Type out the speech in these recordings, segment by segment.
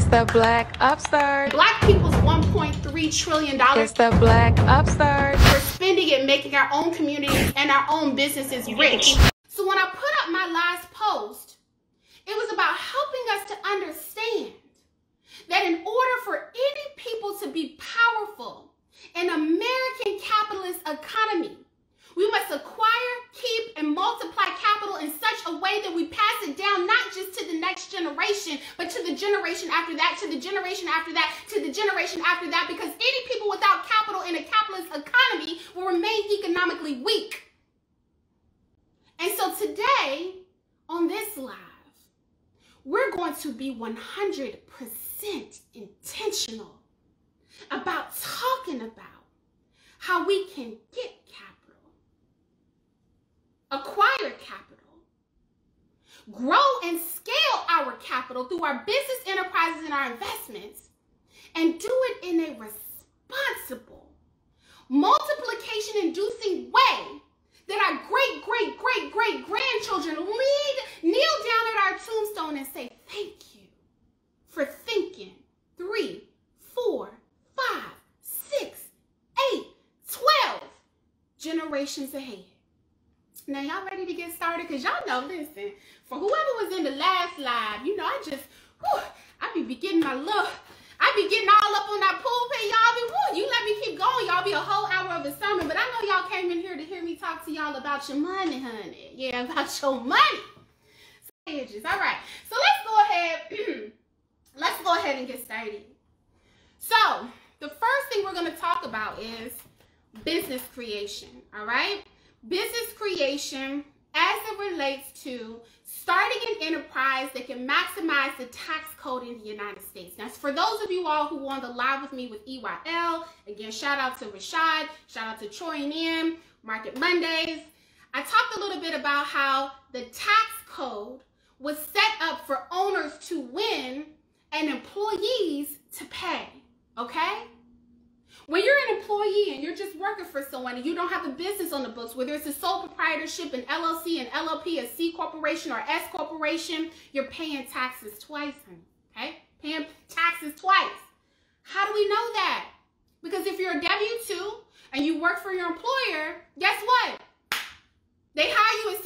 It's the black upstart. Black people's $1.3 trillion. It's the black upstart. We're spending it making our own communities and our own businesses rich. So when I put up my last post, it was about helping us to understand that in order for any people to be powerful in American capitalist economy, we must acquire, keep, and multiply capital in such a way that we pass it down not just to the next generation, but to the generation after that, to the generation after that, to the generation after that, because any people without capital in a capitalist economy will remain economically weak. And so today, on this live, we're going to be 100% intentional about talking about how we can get capital, acquire capital, grow and scale our capital through our business enterprises and our investments, and do it in a responsible, multiplication-inducing way that our great-great-great-great-grandchildren kneel down at our tombstone and say, thank you for thinking 3, 4, 5, 6, 8, 12 generations ahead. Now, y'all ready to get started? Because y'all know, listen, for whoever was in the last live, you know, I be getting all up on that pulpit, y'all. You let me keep going, y'all. Be a whole hour of a sermon. But I know y'all came in here to hear me talk to y'all about your money, honey. Yeah, about your money. All right. So let's go ahead and get started. So the first thing we're going to talk about is business creation. All right. Business creation as it relates to starting an enterprise that can maximize the tax code in the United States. Now, for those of you all who were on the live with me with EYL, again, shout out to Rashad, shout out to Troy and Ian, Market Mondays. I talked a little bit about how the tax code was set up for owners to win and employees to pay, okay? When you're an employee and you're just working for someone and you don't have a business on the books, whether it's a sole proprietorship, an LLC, an LLP, a C corporation, or S corporation, you're paying taxes twice, honey, okay? Paying taxes twice. How do we know that? Because if you're a W-2 and you work for your employer, guess what? They hire you at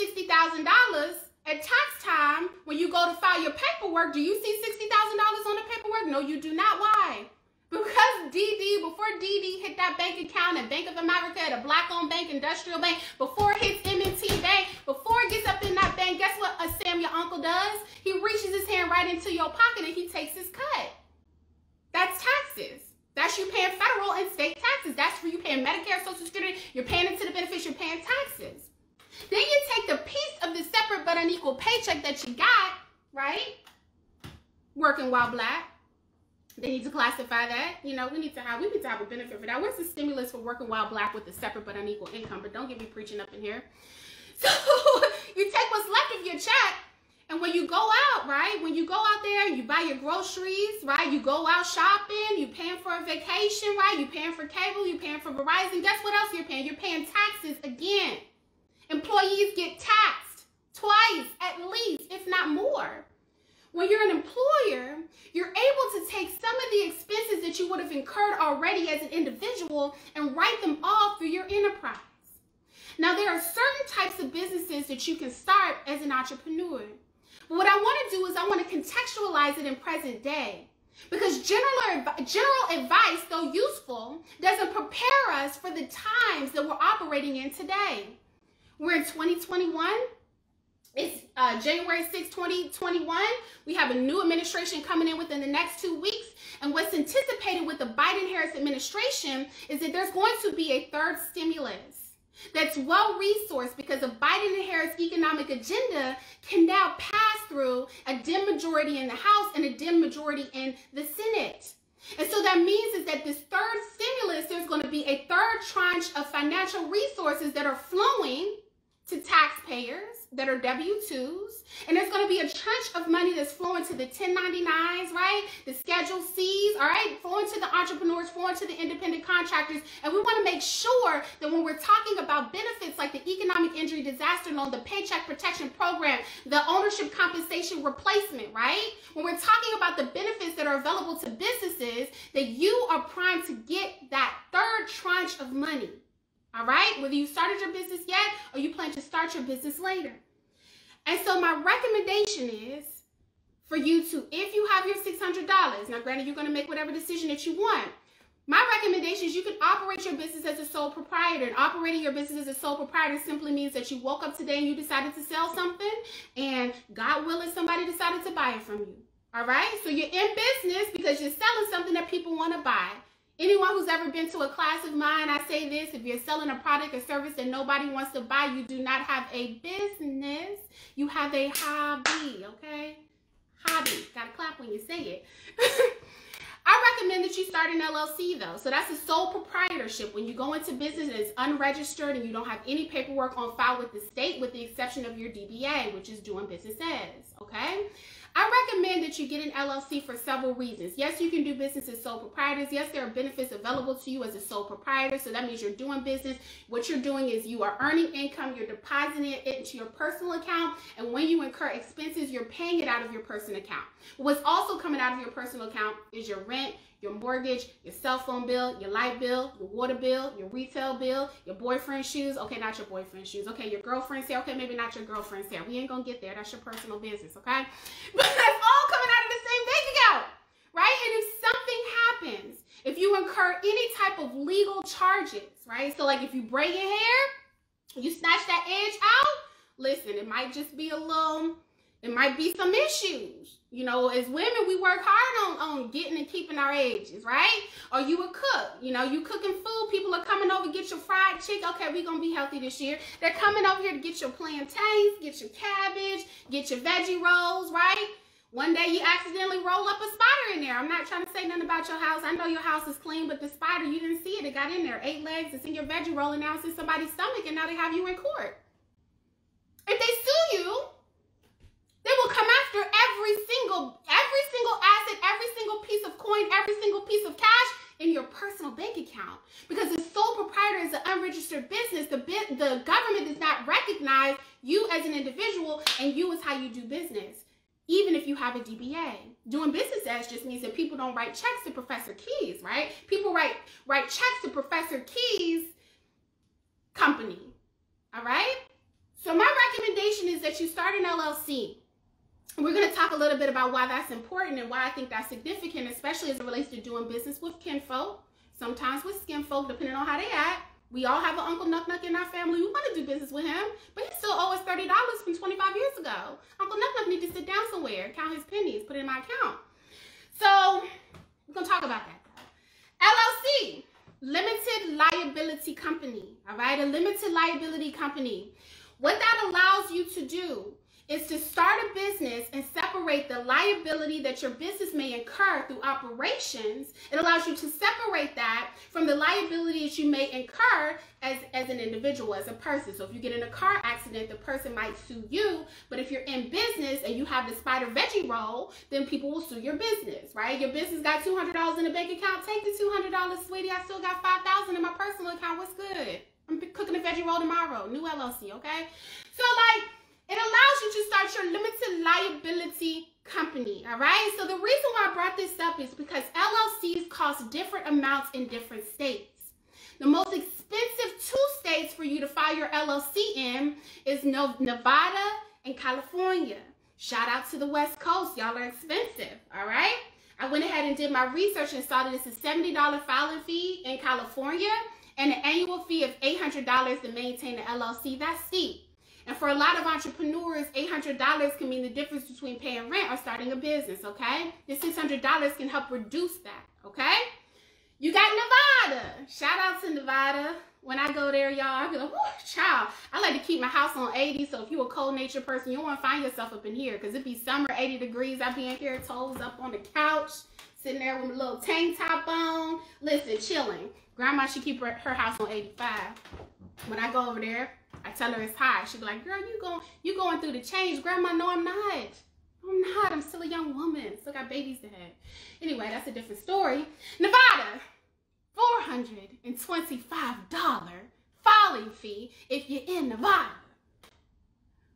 $60,000. At tax time, when you go to file your paperwork, do you see $60,000 on the paperwork? No, you do not. Why? Because before DD hit that bank account at Bank of America, at a black-owned bank, industrial bank, before it hits M&T Bank, before it gets up in that bank, guess what Sam, your uncle, does? He reaches his hand right into your pocket and he takes his cut. That's taxes. That's you paying federal and state taxes. That's for you paying Medicare, Social Security. You're paying into the benefits. You're paying taxes. Then you take the piece of the separate but unequal paycheck that you got, right? Working while black. They need to classify that. You know, we need to have a benefit for that. What's the stimulus for working while black with the separate but unequal income? But don't get me preaching up in here. So you take what's left of your check, and when you go out, right? When you go out there and you buy your groceries, right? You go out shopping, you paying for a vacation, right? You paying for cable, you paying for Verizon. Guess what else you're paying? You're paying taxes again. Employees get taxed twice at least, if not more. When you're an employer, you're able to take some of the expenses that you would have incurred already as an individual and write them off through your enterprise. Now, there are certain types of businesses that you can start as an entrepreneur. But what I want to do is I want to contextualize it in present day. Because general advice, though useful, doesn't prepare us for the times that we're operating in today. We're in 2021. It's January 6, 2021. We have a new administration coming in within the next 2 weeks. And what's anticipated with the Biden-Harris administration is that there's going to be a third stimulus that's well-resourced because of Biden and Harris' economic agenda can now pass through a dim majority in the House and a dim majority in the Senate. And so that means is that this third stimulus, there's going to be a third tranche of financial resources that are flowing to taxpayers that are W-2s, and there's going to be a chunk of money that's flowing to the 1099s, right? The Schedule Cs, all right? Flowing to the entrepreneurs, flowing to the independent contractors, and we want to make sure that when we're talking about benefits like the Economic Injury Disaster Loan, the Paycheck Protection Program, the Ownership Compensation Replacement, right? When we're talking about the benefits that are available to businesses, that you are primed to get that third tranche of money. All right, whether you started your business yet or you plan to start your business later. And so my recommendation is for you to, if you have your $600, now granted you're going to make whatever decision that you want. My recommendation is you can operate your business as a sole proprietor. And operating your business as a sole proprietor simply means that you woke up today and you decided to sell something, and God willing, somebody decided to buy it from you. All right, so you're in business because you're selling something that people want to buy. Anyone who's ever been to a class of mine, I say this: if you're selling a product or service that nobody wants to buy, you do not have a business. You have a hobby, okay? Hobby. Gotta clap when you say it. I recommend that you start an LLC, though. So that's a sole proprietorship. When you go into business and it's unregistered and you don't have any paperwork on file with the state, with the exception of your DBA, which is doing business as, okay? I recommend that you get an LLC for several reasons. Yes, you can do business as sole proprietors. Yes, there are benefits available to you as a sole proprietor. So that means you're doing business. What you're doing is you are earning income. You're depositing it into your personal account. And when you incur expenses, you're paying it out of your personal account. What's also coming out of your personal account is your rent, your mortgage, your cell phone bill, your light bill, your water bill, your retail bill, your boyfriend's shoes. Okay, not your boyfriend's shoes. Okay, your girlfriend's hair. Okay, maybe not your girlfriend's hair. We ain't gonna get there. That's your personal business, okay? But that's all coming out of the same bank account, right? And if something happens, if you incur any type of legal charges, right? So like if you braid your hair, you snatch that edge out, listen, it might just be a little, it might be some issues. You know, as women, we work hard on getting and keeping our edges, right? Or you a cook, you know, you cooking food, people are coming over to get your fried chicken. Okay, we're going to be healthy this year. They're coming over here to get your plantains, get your cabbage, get your veggie rolls, right? One day you accidentally roll up a spider in there. I'm not trying to say nothing about your house. I know your house is clean, but the spider, you didn't see it. It got in there. 8 legs, it's in your veggie roll, and now it's in somebody's stomach, and now they have you in court. If they sue you, they will come after every single asset, every single piece of coin, every single piece of cash in your personal bank account. Because the sole proprietor is an unregistered business. The government does not recognize you as an individual, and you is how you do business. Even if you have a DBA. Doing business as just means that people don't write checks to Professor Keys, right? People write checks to Professor Keys' company, all right? So my recommendation is that you start an LLC. We're going to talk a little bit about why that's important and why I think that's significant, especially as it relates to doing business with kinfolk, sometimes with skinfolk, depending on how they act. We all have an Uncle Nuck in our family. We want to do business with him, but he still owes us $30 from 25 years ago. Uncle Nuck needs to sit down somewhere, count his pennies, put it in my account. So we're going to talk about that. LLC, limited liability company, all right? A limited liability company. What that allows you to do is to start a business and separate the liability that your business may incur through operations. It allows you to separate that from the liabilities you may incur as an individual, as a person. So if you get in a car accident, the person might sue you, but if you're in business and you have the spider veggie roll, then people will sue your business, right? Your business got $200 in the bank account, take the $200, sweetie. I still got $5,000 in my personal account. What's good? I'm cooking a veggie roll tomorrow, new LLC, okay? So like, it allows you to start your limited liability company, all right? So the reason why I brought this up is because LLCs cost different amounts in different states. The most expensive 2 states for you to file your LLC in is Nevada and California. Shout out to the West Coast. Y'all are expensive, all right? I went ahead and did my research and saw that it's a $70 filing fee in California and an annual fee of $800 to maintain the LLC. That's steep. And for a lot of entrepreneurs, $800 can mean the difference between paying rent or starting a business, okay? The $600 can help reduce that, okay? You got Nevada. Shout out to Nevada. When I go there, y'all, I be like, whoo, child. I like to keep my house on 80, so if you're a cold-natured person, you don't want to find yourself up in here because it be summer, 80 degrees. I be in here, toes up on the couch, sitting there with a little tank top on. Listen, chilling. Grandma should keep her house on 85. When I go over there, I tell her it's hot. She'd be like, girl, you going through the change. Grandma, no, I'm not. I'm not. I'm still a young woman. Still got babies to have. Anyway, that's a different story. Nevada, $425 filing fee if you're in Nevada.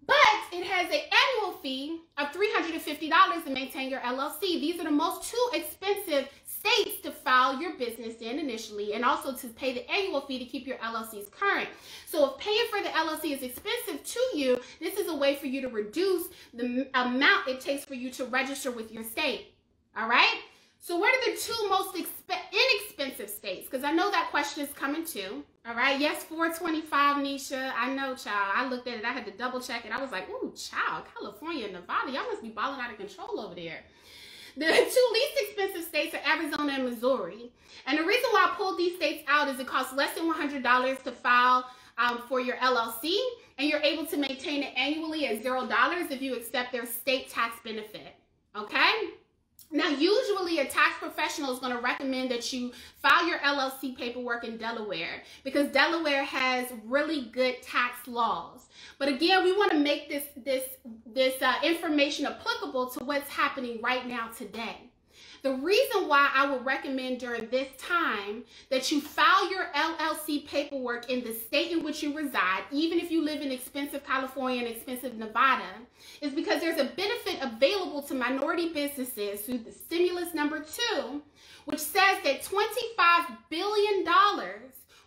But it has an annual fee of $350 to maintain your LLC. These are the most two expensive states to file your business in initially, and also to pay the annual fee to keep your LLCs current. So if paying for the LLC is expensive to you, this is a way for you to reduce the amount it takes for you to register with your state. All right? So what are the two most inexpensive states? Because I know that question is coming too. All right. Yes, $425, Nisha. I know, child. I looked at it. I had to double check it. I was like, ooh, child, California and Nevada. Y'all must be balling out of control over there. The two least expensive states are Arizona and Missouri. And the reason why I pulled these states out is it costs less than $100 to file for your LLC. And you're able to maintain it annually at $0 if you accept their state tax benefit. Okay? Now, usually a tax professional is going to recommend that you file your LLC paperwork in Delaware because Delaware has really good tax laws. But again, we want to make this information applicable to what's happening right now today. The reason why I would recommend during this time that you file your LLC paperwork in the state in which you reside, even if you live in expensive California and expensive Nevada, is because there's a benefit available to minority businesses through the stimulus number 2, which says that $25 billion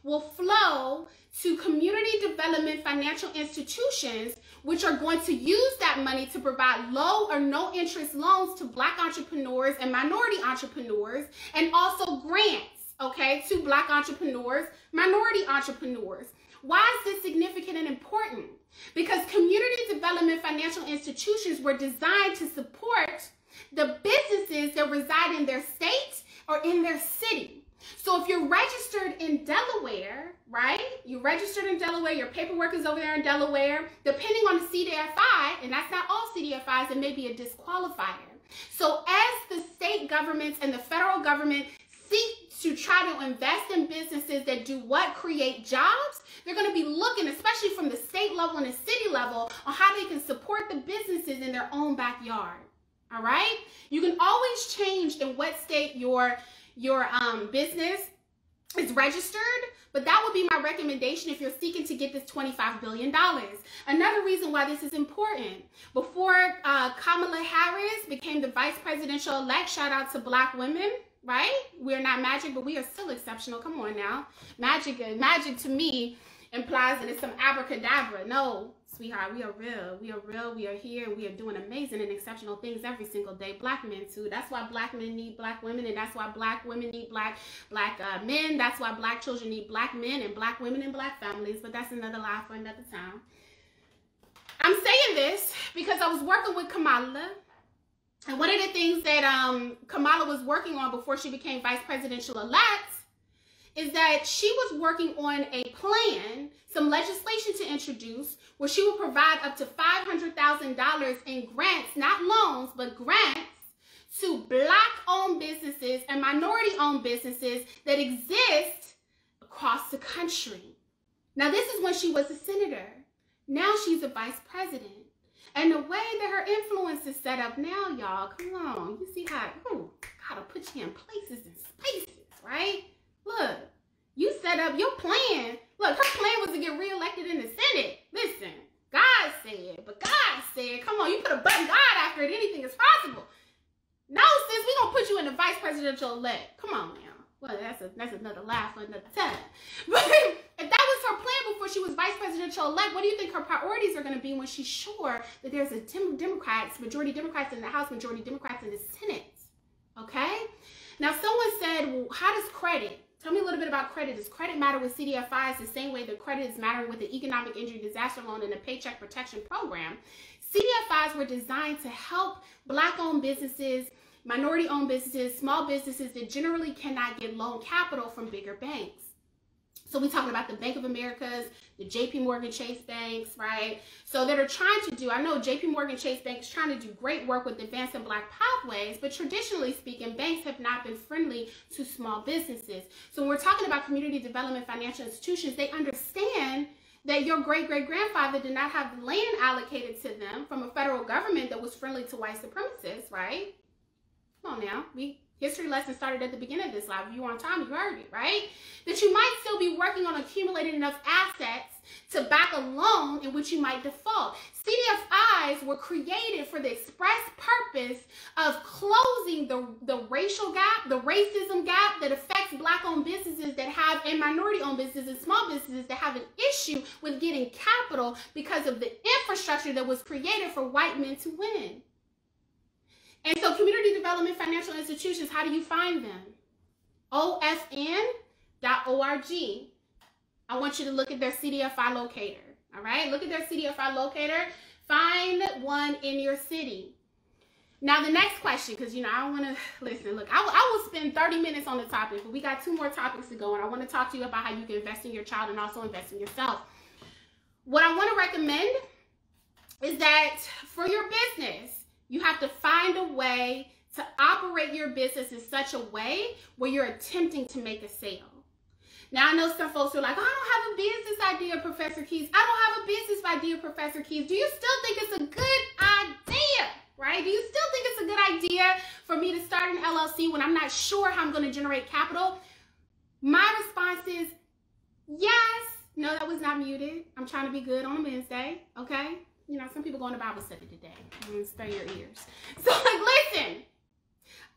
will flow to community development financial institutions, which are going to use that money to provide low or no interest loans to Black entrepreneurs and minority entrepreneurs, and also grants, okay, to Black entrepreneurs, minority entrepreneurs. Why is this significant and important? Because community development financial institutions were designed to support the businesses that reside in their state or in their city. So if you're registered in Delaware, right? You registered in Delaware, your paperwork is over there in Delaware, depending on the CDFI, and that's not all CDFIs, it may be a disqualifier. So as the state governments and the federal government seek to try to invest in businesses that do what? Create jobs, they're going to be looking, especially from the state level and the city level, on how they can support the businesses in their own backyard. All right? You can always change in what state your business is registered, but that would be my recommendation if you're seeking to get this $25 billion. Another reason why this is important, before Kamala Harris became the vice presidential elect, shout out to Black women, right? We're not magic, but we are still exceptional. Come on now. Magic to me implies that it's some abracadabra. No, sweetheart, we are real. We are real. We are here. And we are doing amazing and exceptional things every single day. Black men too. That's why Black men need Black women, and that's why Black women need black men. That's why Black children need Black men and Black women and Black families. But that's another lie for another time. I'm saying this because I was working with Kamala, and one of the things that Kamala was working on before she became vice presidential elect is that she was working on a plan, some legislation to introduce, where she would provide up to $500,000 in grants, not loans, but grants, to Black-owned businesses and minority-owned businesses that exist across the country. Now, this is when she was a senator. Now she's a vice president. And the way that her influence is set up now, y'all, come on. You see how, gotta put you in places and spaces, right? Look, you set up your plan. Look, her plan was to get reelected in the Senate. Listen, God said, but God said, come on, you put a button God after it, anything is possible. No, sis, we're going to put you in the vice presidential elect. Come on now. Well, that's another laugh for another time. But if that was her plan before she was vice presidential elect, what do you think her priorities are going to be when she's sure that there's a majority Democrats in the House, majority Democrats in the Senate? Okay? Now, someone said, well, how does credit? Tell me a little bit about credit. Does credit matter with CDFIs the same way that credit is mattering with the Economic Injury Disaster Loan and the Paycheck Protection Program? CDFIs were designed to help Black-owned businesses, minority-owned businesses, small businesses that generally cannot get loan capital from bigger banks. So we're talking about the Bank of Americas, the JP Morgan Chase banks, right? So that are trying to do, I know JP Morgan Chase Bank is trying to do great work with advancing Black pathways, but traditionally speaking, banks have not been friendly to small businesses. So when we're talking about community development financial institutions, they understand that your great-great-grandfather did not have the land allocated to them from a federal government that was friendly to white supremacists, right? Come on now. History lesson started at the beginning of this live. If you were on time, you heard it, right? That you might still be working on accumulating enough assets to back a loan in which you might default. CDFIs were created for the express purpose of closing the racial gap, the racism gap that affects Black-owned businesses that have, and minority-owned businesses and small businesses that have an issue with getting capital because of the infrastructure that was created for white men to win. And so community development financial institutions, how do you find them? OFN.org. I want you to look at their CDFI locator, all right? Look at their CDFI locator. Find one in your city. Now, the next question, because, you know, I don't want to, listen, look, I will spend 30 minutes on the topic, but we got 2 more topics to go, and I want to talk to you about how you can invest in your child and also invest in yourself. What I want to recommend is that for your business, you have to find a way to operate your business in such a way where you're attempting to make a sale. Now, I know some folks are like, oh, I don't have a business idea, Professor Keys. I don't have a business idea, Professor Keys. Do you still think it's a good idea, right? Do you still think it's a good idea for me to start an LLC when I'm not sure how I'm going to generate capital? My response is yes. No, that was not muted. I'm trying to be good on a Wednesday, okay? You know, some people go on to Bible study today. I'm going to spare your ears. So, like, listen,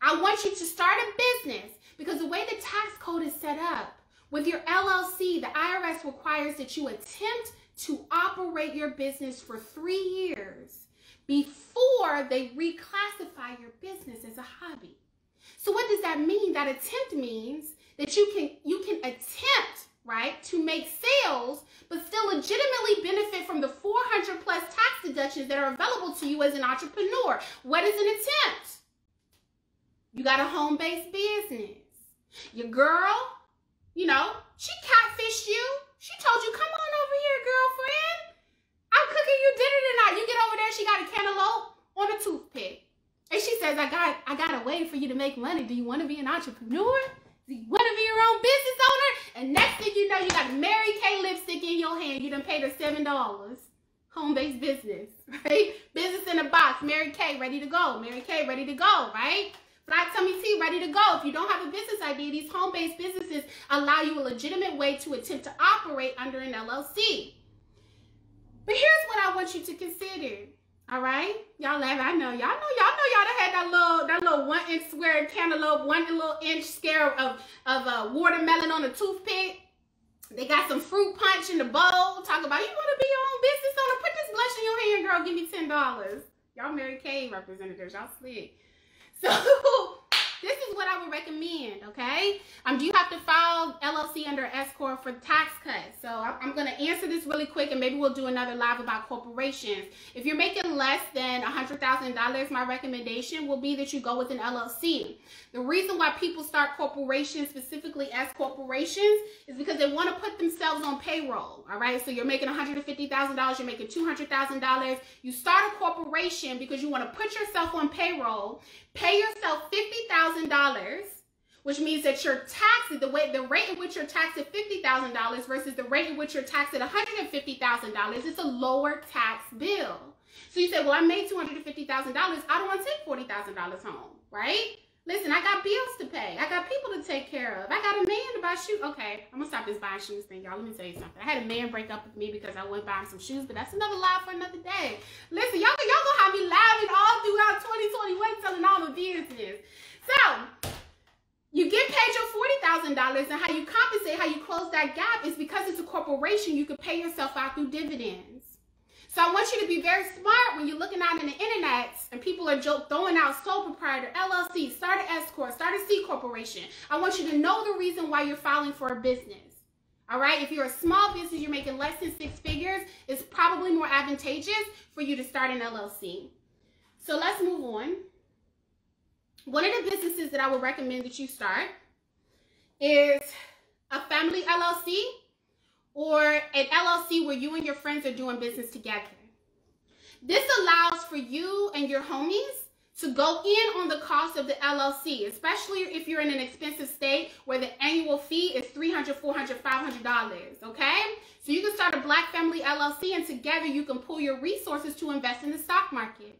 I want you to start a business because the way the tax code is set up, with your LLC, the IRS requires that you attempt to operate your business for 3 years before they reclassify your business as a hobby. So what does that mean? That attempt means that you can attempt, right, to make sales, but still legitimately benefit from the 400 plus tax deductions that are available to you as an entrepreneur. What is an attempt? You got a home-based business. Your girl, you know, she catfished you. She told you, come on over here, girlfriend. I'm cooking you dinner tonight. You get over there, she got a cantaloupe on a toothpick. And she says, I got a way for you to make money. Do you want to be an entrepreneur? Do you want to be your own business owner? And next thing you know, you got Mary Kay lipstick in your hand. You done paid her $7. Home-based business, right? Business in a box. Mary Kay ready to go. Mary Kay ready to go, right? Flat tummy tea ready to go. If you don't have a business idea, these home-based businesses allow you a legitimate way to attempt to operate under an LLC. But here's what I want you to consider. All right, y'all laugh. I know y'all done had that little 1 inch square cantaloupe, 1 little inch square of watermelon on a toothpick. They got some fruit punch in the bowl. Talk about you want to be your own business owner. Put this blush in your hand, girl. Give me $10. Y'all Mary Kay representatives. Y'all slick. So this is what I would recommend, okay? Do you have to file LLC under S-Corp for tax cuts? So I'm going to answer this really quick, and maybe we'll do another live about corporations. If you're making less than $100,000, my recommendation will be that you go with an LLC. The reason why people start corporations, specifically S corporations, is because they want to put themselves on payroll, all right? So you're making $150,000, you're making $200,000. You start a corporation because you want to put yourself on payroll, pay yourself $50,000, which means that your tax, the rate at which you're taxed at $50,000 versus the rate at which you're taxed at $150,000, it's a lower tax bill. So you say, well, I made $250,000. I don't want to take $40,000 home, right? Listen, I got bills to pay. I got people to take care of. I got a man to buy shoes. Okay, I'm going to stop this buying shoes thing, y'all. Let me tell you something. I had a man break up with me because I went buying some shoes, but that's another live for another day. Listen, y'all gonna have me laughing all throughout 2021 telling all the business. So, you get paid your $40,000, and how you compensate, how you close that gap is because it's a corporation, you can pay yourself out through dividends. So I want you to be very smart when you're looking out in the internet and people are throwing out sole proprietor, LLC, start an S-Corp, start a C corporation. I want you to know the reason why you're filing for a business. All right? If you're a small business, you're making less than 6 figures, it's probably more advantageous for you to start an LLC. So let's move on. One of the businesses that I would recommend that you start is a family LLC, or an LLC where you and your friends are doing business together. This allows for you and your homies to go in on the cost of the LLC, especially if you're in an expensive state where the annual fee is $300, $400, $500, okay? So you can start a Black Family LLC, and together you can pool your resources to invest in the stock market.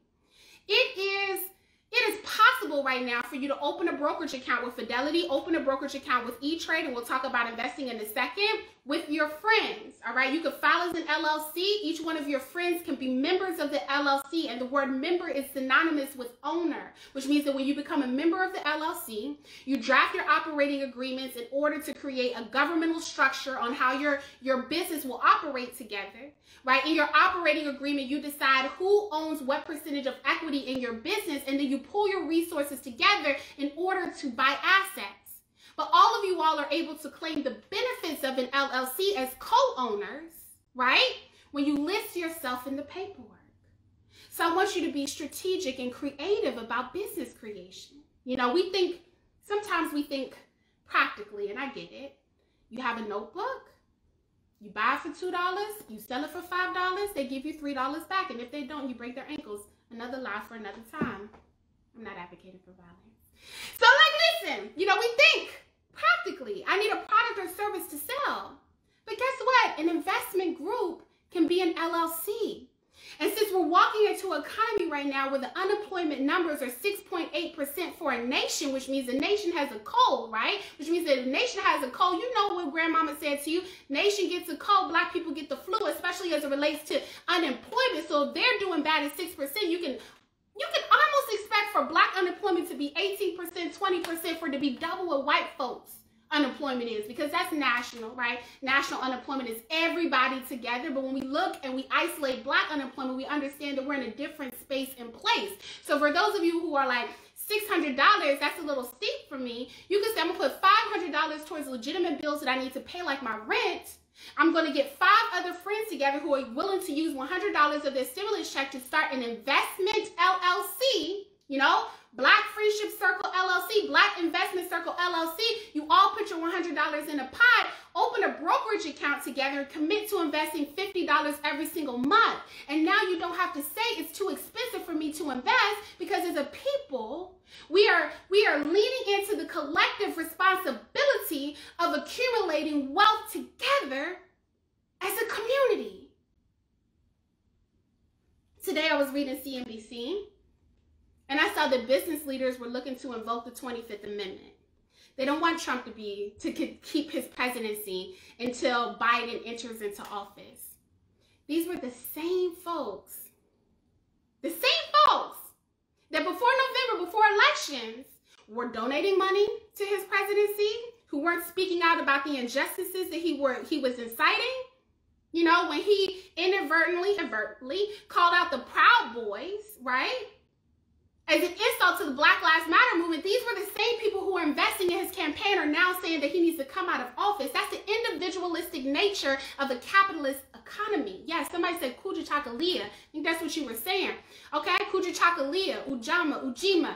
It is possible right now for you to open a brokerage account with Fidelity, open a brokerage account with E-Trade, and we'll talk about investing in a second, with your friends, all right? You can file as an LLC. Each one of your friends can be members of the LLC, and the word member is synonymous with owner, which means that when you become a member of the LLC, you draft your operating agreements in order to create a governmental structure on how your business will operate together, right? In your operating agreement, you decide who owns what percentage of equity in your business, and then you pull your resources together in order to buy assets. But all of you all are able to claim the benefits of an LLC as co-owners, right? When you list yourself in the paperwork. So I want you to be strategic and creative about business creation. You know, sometimes we think practically, and I get it. You have a notebook, you buy it for $2, you sell it for $5, they give you $3 back. And if they don't, you break their ankles. Another lie for another time. I'm not advocating for violence. So listen, you know, we think practically, I need a product or service to sell. But guess what? An investment group can be an LLC. And since we're walking into an economy right now where the unemployment numbers are 6.8% for a nation, which means the nation has a cold, right? Which means that the nation has a cold. You know what grandmama said to you, nation gets a cold, Black people get the flu, especially as it relates to unemployment. So if they're doing bad at 6%, you can almost expect for Black unemployment to be 18%, 20%, for it to be double what white folks unemployment is, because that's national, right? National unemployment is everybody together. But when we look and we isolate Black unemployment, we understand that we're in a different space and place. So for those of you who are like, $600, that's a little steep for me, you can say, I'm gonna put $500 towards legitimate bills that I need to pay, like my rent. I'm going to get 5 other friends together who are willing to use $100 of their stimulus check to start an investment LLC, you know, Black Friendship Circle LLC, Black Investment Circle LLC. You all put your $100 in a pot, open a brokerage account together, and commit to investing $50 every single month. And now you don't have to say it's too expensive for me to invest, because as a people, we are leaning into the collective responsibility of accumulating wealth together as a community. Today I was reading CNBC, and I saw that business leaders were looking to invoke the 25th Amendment. They don't want Trump to keep his presidency until Biden enters into office. These were the same folks that before November, before elections, were donating money to his presidency, who weren't speaking out about the injustices that he was inciting. You know, when he inadvertently called out the Proud Boys, right? As an insult to the Black Lives Matter movement, these were the same people who were investing in his campaign are now saying that he needs to come out of office. That's the individualistic nature of the capitalist economy. Yeah, somebody said Kuja Chakalia. I think that's what you were saying. Okay, Kuja Chakalia, Ujima.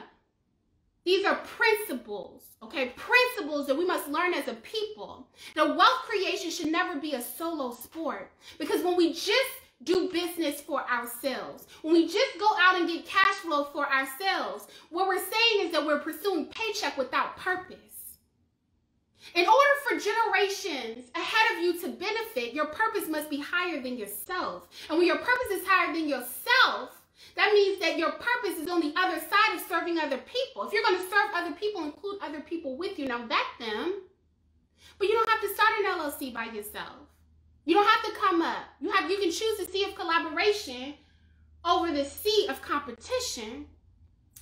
These are principles, okay? Principles that we must learn as a people. Now, wealth creation should never be a solo sport, because when we just do business for ourselves, when we just go out and get cash flow for ourselves, what we're saying is that we're pursuing paycheck without purpose. In order for generations ahead of you to benefit, your purpose must be higher than yourself. And when your purpose is higher than yourself, that means that your purpose is on the other side of serving other people. If you're going to serve other people, include other people with you. Now vet them, but you don't have to start an LLC by yourself. You don't have to come up. You can choose the sea of collaboration over the sea of competition.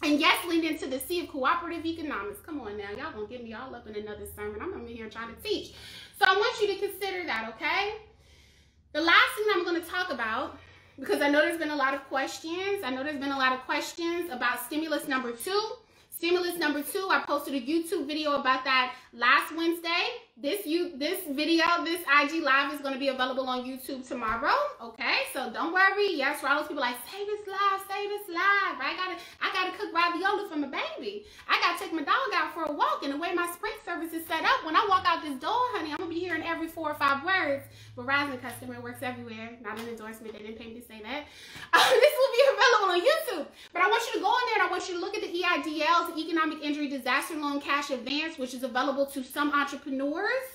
And yes, lean into the sea of cooperative economics. Come on now, y'all gonna get me all up in another sermon. I'm over here trying to teach. So I want you to consider that, okay? The last thing I'm gonna talk about, because I know there's been a lot of questions. I know there's been a lot of questions about stimulus number 2. Stimulus number 2, I posted a YouTube video about that last Wednesday. This video, this IG Live is going to be available on YouTube tomorrow, okay? So So don't worry. Yes, for all those people like, say this live, right? I gotta cook ravioli for my baby. I gotta take my dog out for a walk. And the way my Sprint service is set up, when I walk out this door, honey, I'm gonna be hearing every 4 or 5 words. Verizon customer works everywhere. Not an endorsement. They didn't pay me to say that. This will be available on YouTube. But I want you to go in there and I want you to look at the EIDLs, the Economic Injury Disaster Loan Cash Advance, which is available to some entrepreneurs.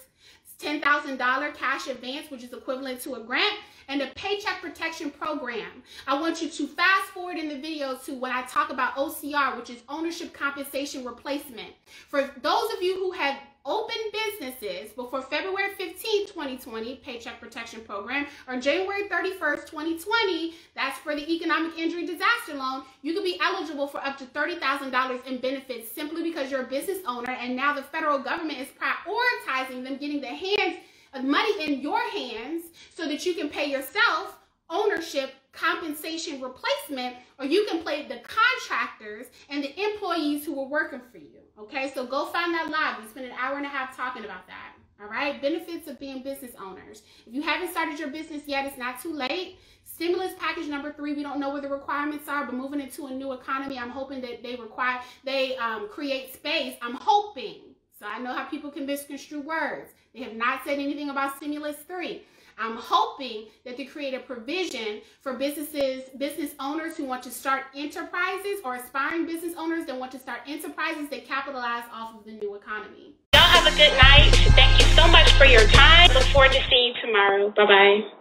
It's $10,000 cash advance, which is equivalent to a grant, and the Paycheck Protection Program. I want you to fast forward in the video to when I talk about OCR, which is Ownership Compensation Replacement. For those of you who have open businesses before February 15, 2020, Paycheck Protection Program, or January 31st, 2020, that's for the Economic Injury Disaster Loan, you could be eligible for up to $30,000 in benefits simply because you're a business owner, and now the federal government is prioritizing them getting the money in your hands so that you can pay yourself ownership compensation replacement, or you can pay the contractors and the employees who were working for you. Okay, so go find that live. We spent an hour and a half talking about that. All right, benefits of being business owners. If you haven't started your business yet, it's not too late. Stimulus package number 3, we don't know what the requirements are, but moving into a new economy, I'm hoping that they create space. I'm hoping. So I know how people can misconstrue words. They have not said anything about stimulus 3. I'm hoping that they create a provision for business owners who want to start enterprises, or aspiring business owners that want to start enterprises that capitalize off of the new economy. Y'all have a good night. Thank you so much for your time. Look forward to seeing you tomorrow. Bye-bye.